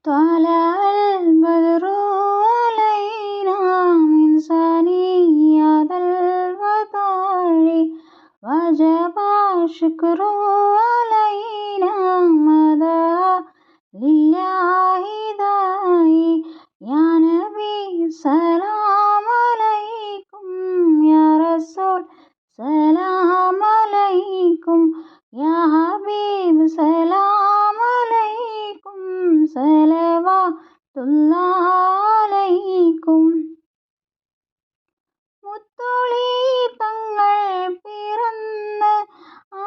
طلع البدر علينا من ثنيات الوداع وجب الشكر علينا مدى لله داعي يا نبي سلام عليكم يا رسول سلام عليكم يا حبيب سلام عليكم സലവാത്തുല്ലാഹി അലൈക്കും. മുത്തൊളി തങ്ങൾ പിറന്ന്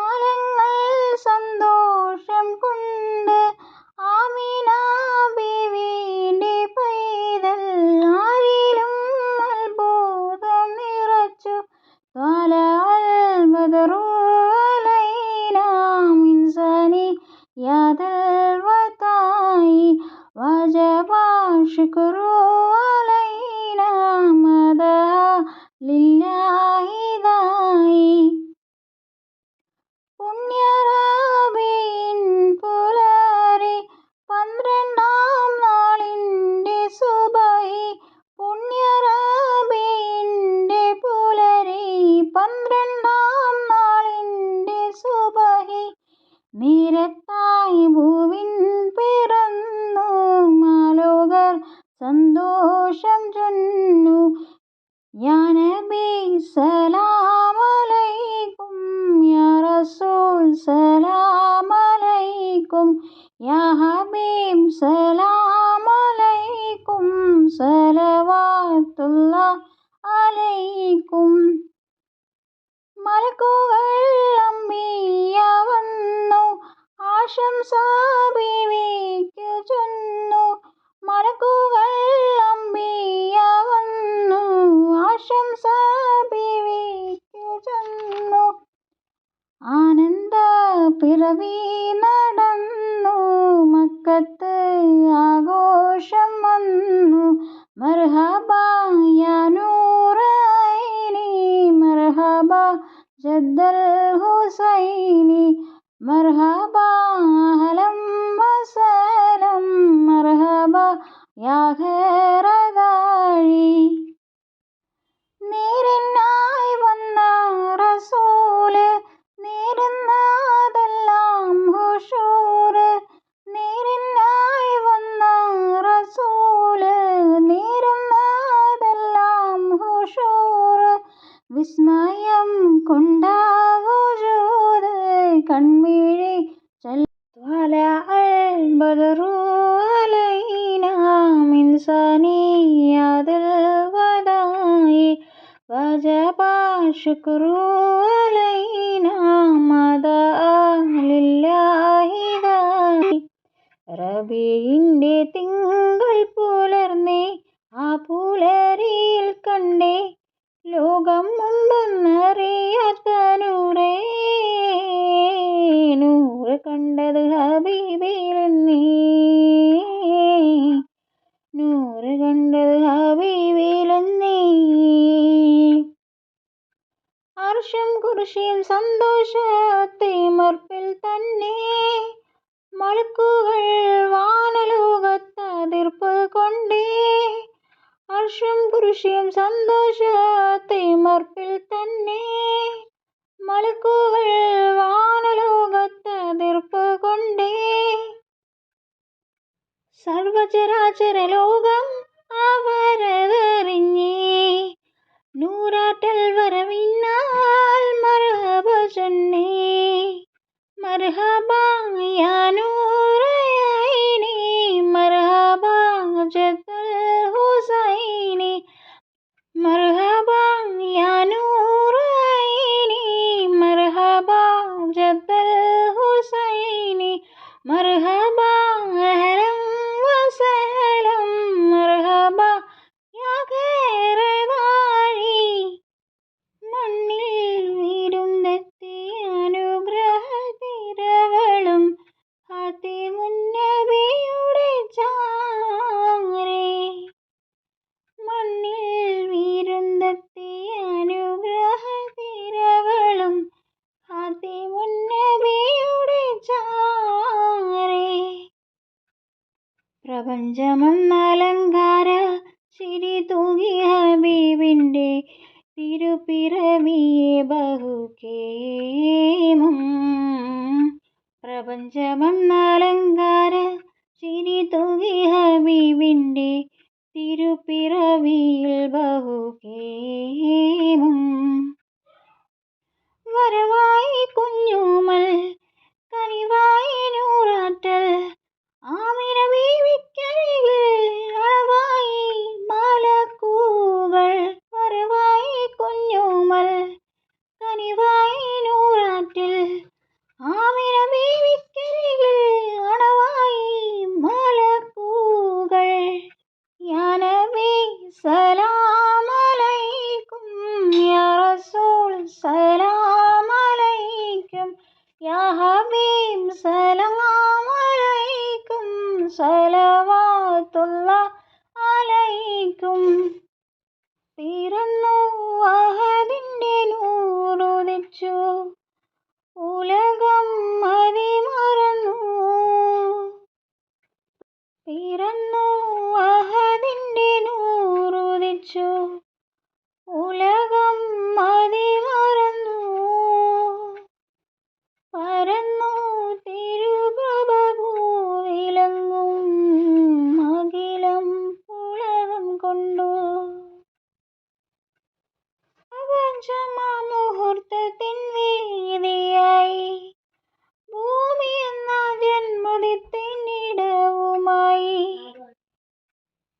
ആലങ്ങൾ സന്തോഷം കൊണ്ട് ആമിന ബീവിന്റെ പൈതൽ ആരിലും അത്ഭുതം നിറച്ചു. ത്വലഅൽ ബദറു അലൈനാ മിൻ സനിയാതിൽ വദാഇ വജബ ശുക്രു അലൈനാ മദാ ലില്ലാഹി ദാഇ. പുണ്യറബീൻ പുലരി 12-ാം നാളിന്റെ സുബഹി പുണ്യറബീന്റെ പുലരി 12-ാം നാളിന്റെ സുബഹി നേരത്തായി ഭൂവിൻ പിറന്നു മാലോകർ സന്തോഷം ചൊന്നു. യാ നബി സലാം അലൈക്കും യാ റസൂൽ സലാം അലൈക്കും യാ ഹബീബ് സലാം അലൈക്കും സലവാത്തുല്ലാഹി അലൈക്കും. മലക്കുകൾ അംബിയ വന്നു ആശംസ ബീവിക്ക് ചൊന്നു. മലക്കുകൾ അംബിയ വന്നു ആശംസ ബീവിക്ക് ചൊന്നു. ആനന്ദ പിറവി നടന്നു മക്കത്ത് ആഘോഷം വന്നു. മർഹബ യാ നൂറ ഐനി മർഹബ ജദ്ദൽ ഹുസൈനി മർഹബ അഹ്ലൻ വസഹ്ലൻ മർഹബ യാ ഖൈറ ദാഇ. നേരിനായി വന്ന റസൂല് നേരുന്നതെല്ലാം ഹുശൂറ്. നേരിനായി വന്ന റസൂല് നേരുന്നതെല്ലാം ഹുശൂറ്. വിസ്മയം കൊണ്ട വജൂദ് കൺമിഴി ത്വലഅൽ ബദറു അലൈനാ മിൻ സനിയാതിൽ വദാഇ വജബ ശുക്രു അലൈനാ മദാ ലില്ലാഹി ദാഇ. റബീഇന്റെ തിങ്കൾ പുലർന്നേ ആ പുലരിയിൽ കണ്ടേ ലോകം ഉണ്ടെന്നറിയാത്ത നൂറേ. നൂറ് കണ്ടത് ഹബീബിലെന്നേ നൂറ് കണ്ടത് ഹബീബിലെന്നേ. അർശും കുർശിയും സന്തോഷത്തെ മർപ്പിൽ തന്നെ മലക്കുകൾ വാനലോകത്തതിർപ്പ് കൊണ്ടേ. അർശും കുർശിയും സന്തോഷത്തെ മർപ്പിൽ തന്നെ മലക്കുകൾ വാനലോകത്തതിർപ്പ് കൊണ്ടേ. സർവചരാചര ലോകം അവരതറിഞ്ഞേ നൂറാറ്റൽ വരവിനാൽ മർഹബ ചൊന്നേ. മർഹബ യാ നൂറ ഐനി മർഹബ ജദ്ദൽ ഹുസൈനി മർഹബ യാ നൂറ ഐനി മർഹബ ജദ്ദൽ ഹുസൈനി മർഹബ അഹ്ലൻ വസഹ്ലൻ മർഹബ യാ ഖൈറ ദാഇ. മണ്ണിൽ വിരുന്നെത്തിയ അനുഗ്രഹ തിരകളും ഹാത്തിമുൻ പ്രപഞ്ചമെന്നലങ്കാര ചിരി തൂകി ഹബീബിൻ്റെ തിരുപ്പിറവിയെ ബഹുകേമം. പ്രപഞ്ചമെന്നലങ്കാര ചിരി തൂകി ഹബീബിൻ്റെ തിരുപ്പിറവിയിൽ ബഹുകേമം. വരവായി കുഞ്ഞുമൽ കനിവായി നൂറാറ്റൽ ആമിന ബീവിക്കരികിൽ അളവായി മലക്കുകൾ. വരവായി കുഞ്ഞുമൽ കനിവായി നൂറാറ്റൽ ആമിന ബീവിക്കരികിൽ അളവായി മലക്കുകൾ. യാ നബി സലാം അലൈക്കും, യാ റസൂൽ സലാം അലൈക്കും, യാ ഹബീബ് സലാം അലൈക്കും, സലവാത്തുല്ലാഹ് അലൈക്കും. പിറന്നു അഹദിൻ്റെ നൂറുദിച്ചു, ഉലകം മതിമറന്നു. പിറന്നു അഹദിൻ്റെ നൂറുദിച്ചു, ഉലകം മതിമറന്നു. പരന്നു തിരുപ്രഭഭൂവിലെങ്ങും അഖിലം പുളകം കൊണ്ടു. പ്രപഞ്ചമാമുഹൂർത്തത്തിൻ വീതിയായി, ഭൂമി എന്ന ജന്മദിത്തിനിടവുമായി.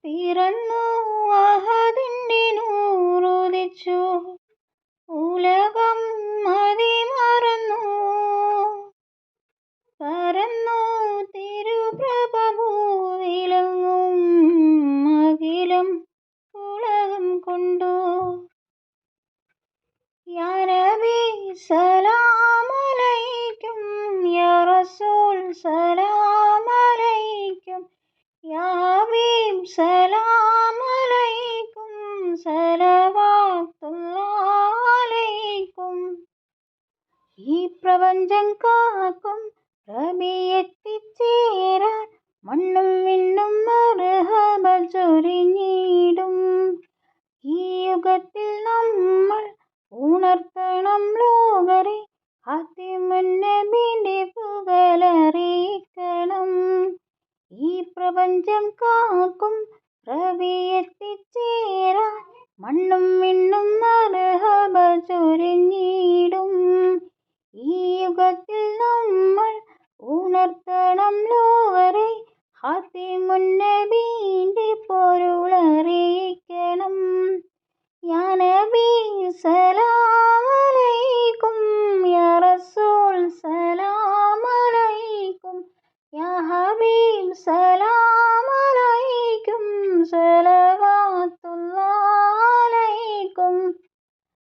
പിറന്നു അഹദിൻ്റെ നൂറുദിച്ചു, ഉലകം മതിമറന്നു. പരന്നു തിരുപ്രഭഭൂവിലെങ്ങും അഖിലം പുളകം കൊണ്ടു. യാ നബി സലാം അലൈക്കും, യാ റസൂൽ സലാം അലൈക്കും, യാ ഹബീബ് സലാം അലൈക്കും, സലവാത്തുല്ലാഹ് അലൈക്കും. ഈ പ്രപഞ്ചം കാക്കും റബിയെത്തിച്ചേരാൻ മണ്ണും വിണ്ണും മർഹബ ചൊരിഞ്ഞിടും. ഈ യുഗത്തിൽ നമ്മൾ ഉണർത്തണം ലോകരെ, ഖാതിമുൻ നബിയുടെ പുകഴറിയിക്കണം. ഈ പ്രപഞ്ചം കാക്കും റബിയെത്തിച്ചേരാൻ മണ്ണും വിണ്ണും മർഹബ ചൊരിഞ്ഞിടും. ഈ യുഗത്തിൽ നമ്മൾ ഉണർത്തണം ലോകരെ, ഖാതിമുൻ